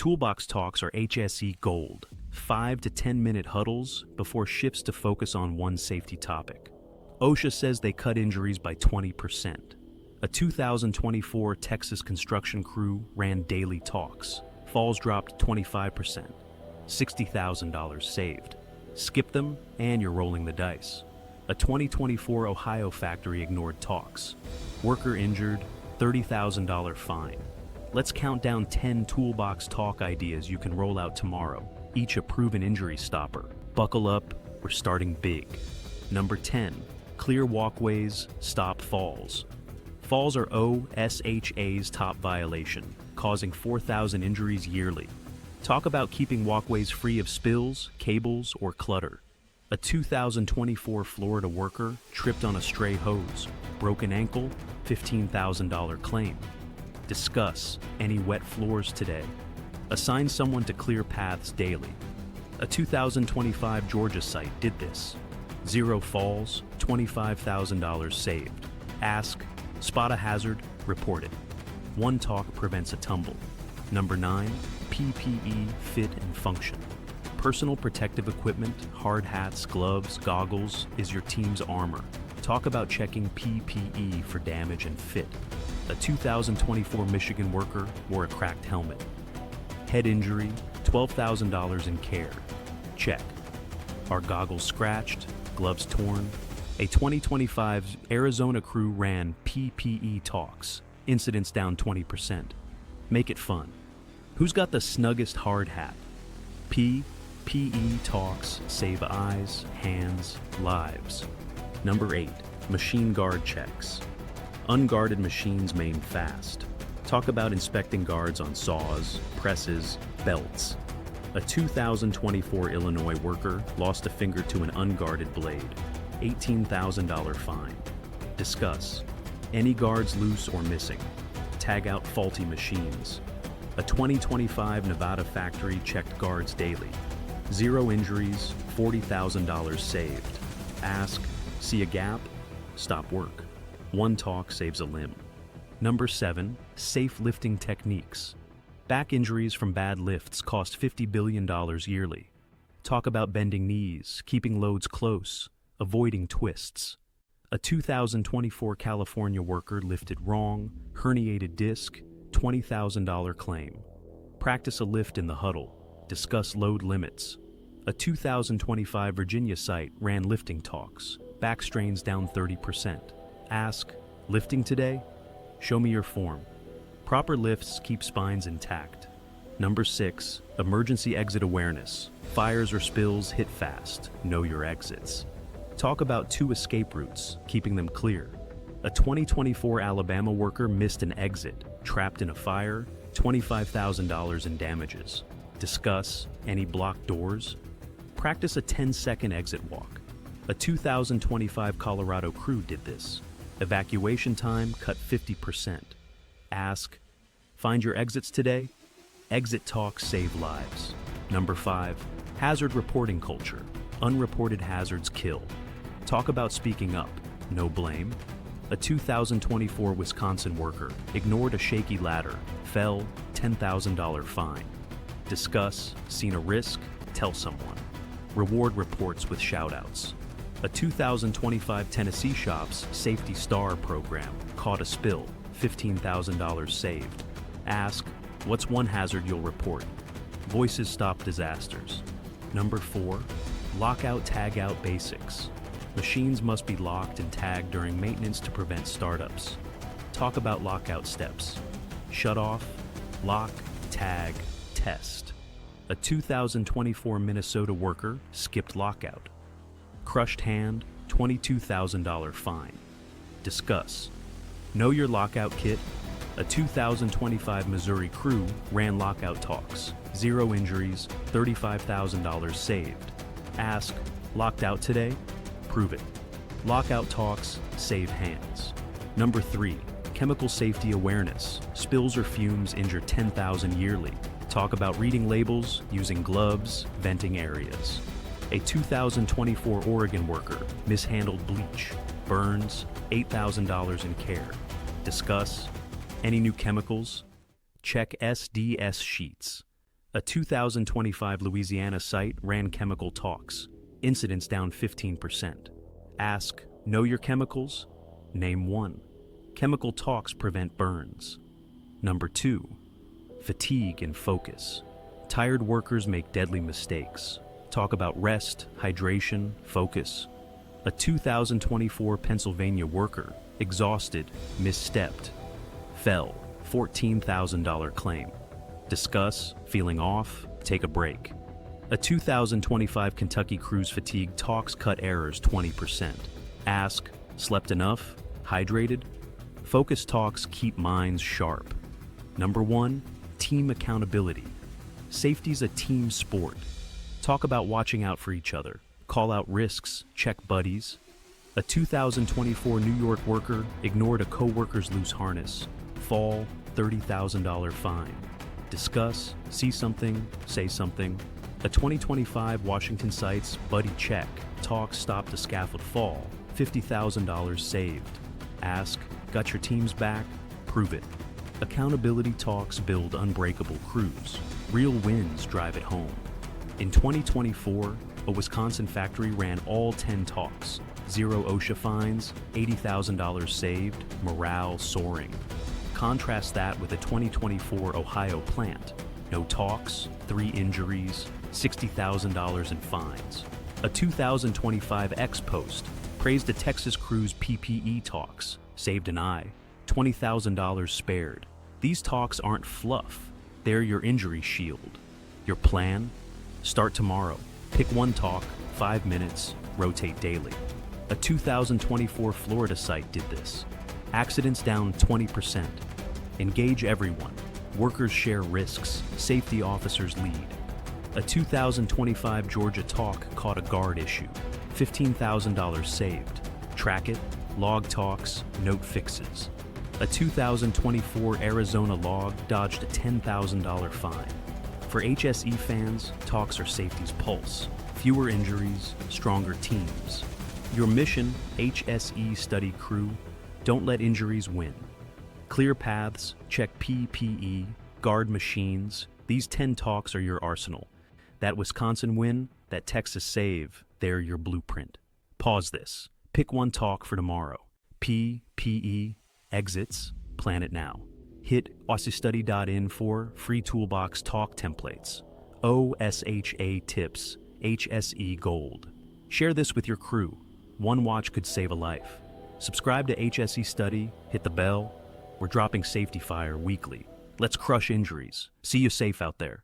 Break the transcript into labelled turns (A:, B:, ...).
A: Toolbox talks are HSE gold, 5 to 10 minute huddles before shifts to focus on one safety topic. OSHA says they cut injuries by 20%. A 2024 Texas construction crew ran daily talks. Falls dropped 25%. $60,000 saved. Skip them and you're rolling the dice. A 2024 Ohio factory ignored talks. Worker injured, $30,000 fine. Let's count down 10 Toolbox talk ideas you can roll out tomorrow, each a proven injury stopper. Buckle up, we're starting big. Number 10, clear walkways, stop falls. Falls are OSHA's top violation, causing 4,000 injuries yearly. Talk about keeping walkways free of spills, cables, or clutter. A 2024 Florida worker tripped on a stray hose, broken ankle, $15,000 claim. Discuss any wet floors today. Assign someone to clear paths daily. A 2025 Georgia site did this. 0 falls, $25,000 saved. Ask, spot a hazard, report it. One talk prevents a tumble. Number 9, PPE fit and function. Personal protective equipment, hard hats, gloves, goggles is your team's armor. Talk about checking PPE for damage and fit. A 2024 Michigan worker wore a cracked helmet. Head injury, $12,000 in care. Check. Are goggles scratched? Gloves torn? A 2025 Arizona crew ran PPE talks. Incidents down 20%. Make it fun. Who's got the snuggest hard hat? PPE talks save eyes, hands, lives. Number 8, machine guard checks. Unguarded machines maim fast. Talk about inspecting guards on saws, presses, belts. A 2024 Illinois worker lost a finger to an unguarded blade. $18,000 fine. Discuss. Any guards loose or missing. Tag out faulty machines. A 2025 Nevada factory checked guards daily. 0 injuries, $40,000 saved. Ask, see a gap? Stop work. One talk saves a limb. Number 7, safe lifting techniques. Back injuries from bad lifts cost $50 billion yearly. Talk about bending knees, keeping loads close, avoiding twists. A 2024 California worker lifted wrong, herniated disc, $20,000 claim. Practice a lift in the huddle. Discuss load limits. A 2025 Virginia site ran lifting talks. Back strains down 30%. Ask, lifting today? Show me your form. Proper lifts keep spines intact. Number 6, emergency exit awareness. Fires or spills hit fast. Know your exits. Talk about 2 escape routes, keeping them clear. A 2024 Alabama worker missed an exit, trapped in a fire, $25,000 in damages. Discuss any blocked doors. Practice a 10-second exit walk. A 2025 Colorado crew did this. Evacuation time cut 50%. Ask, find your exits today? Exit talks save lives. Number 5, hazard reporting culture. Unreported hazards kill. Talk about speaking up. No blame. A 2024 Wisconsin worker ignored a shaky ladder, fell, $10,000 fine. Discuss, seen a risk? Tell someone. Reward reports with shoutouts. A 2025 Tennessee shop's Safety Star program caught a spill, $15,000 saved. Ask, what's one hazard you'll report? Voices stop disasters. Number 4, lockout tagout basics. Machines must be locked and tagged during maintenance to prevent startups. Talk about lockout steps. Shut off, lock, tag, test. A 2024 Minnesota worker skipped lockout. Crushed hand, $22,000 fine. Discuss. Know your lockout kit. A 2025 Missouri crew ran lockout talks. 0 injuries, $35,000 saved. Ask, locked out today? Prove it. Lockout talks save hands. Number 3, chemical safety awareness. Spills or fumes injure 10,000 yearly. Talk about reading labels, using gloves, venting areas. A 2024 Oregon worker mishandled bleach. Burns, $8,000 in care. Discuss any new chemicals. Check SDS sheets. A 2025 Louisiana site ran chemical talks. Incidents down 15%. Ask, know your chemicals? Name one. Chemical talks prevent burns. Number 2. Fatigue and focus. Tired workers make deadly mistakes. Talk about rest, hydration, focus. A 2024 Pennsylvania worker, exhausted, misstepped, fell, $14,000 claim. Discuss, feeling off, take a break. A 2025 Kentucky cruise fatigue talks cut errors 20%. Ask, slept enough? Hydrated? Focus talks keep minds sharp. Number 1, team accountability. Safety's a team sport. Talk about watching out for each other. Call out risks, check buddies. A 2024 New York worker ignored a co-worker's loose harness. Fall, $30,000 fine. Discuss, see something, say something. A 2025 Washington site's buddy check. Talk stopped a scaffold fall. $50,000 saved. Ask, got your team's back? Prove it. Accountability talks build unbreakable crews. Real wins drive it home. In 2024, a Wisconsin factory ran all 10 talks. 0 OSHA fines, $80,000 saved, morale soaring. Contrast that with a 2024 Ohio plant. No talks, 3 injuries, $60,000 in fines. A 2025 X-Post praised a Texas crew's PPE talks, saved an eye, $20,000 spared. These talks aren't fluff, they're your injury shield. Your plan? Start tomorrow. Pick one talk, 5 minutes, rotate daily. A 2024 Florida site did this. Accidents down 20%. Engage everyone. Workers share risks. Safety officers lead. A 2025 Georgia talk caught a guard issue. $15,000 saved. Track it. Log talks. Note fixes. A 2024 Arizona log dodged a $10,000 fine. For HSE fans, talks are safety's pulse. Fewer injuries, stronger teams. Your mission, HSEstudy crew, don't let injuries win. Clear paths, check PPE, guard machines. These 10 talks are your arsenal. That Wisconsin win, that Texas save, they're your blueprint. Pause this. Pick one talk for tomorrow. PPE, exits, plan it now. Hit HSEstudy.in for free Toolbox talk templates. OSHA tips, HSE gold. Share this with your crew. One watch could save a life. Subscribe to HSEstudy, hit the bell. We're dropping safety fire weekly. Let's crush injuries. See you safe out there.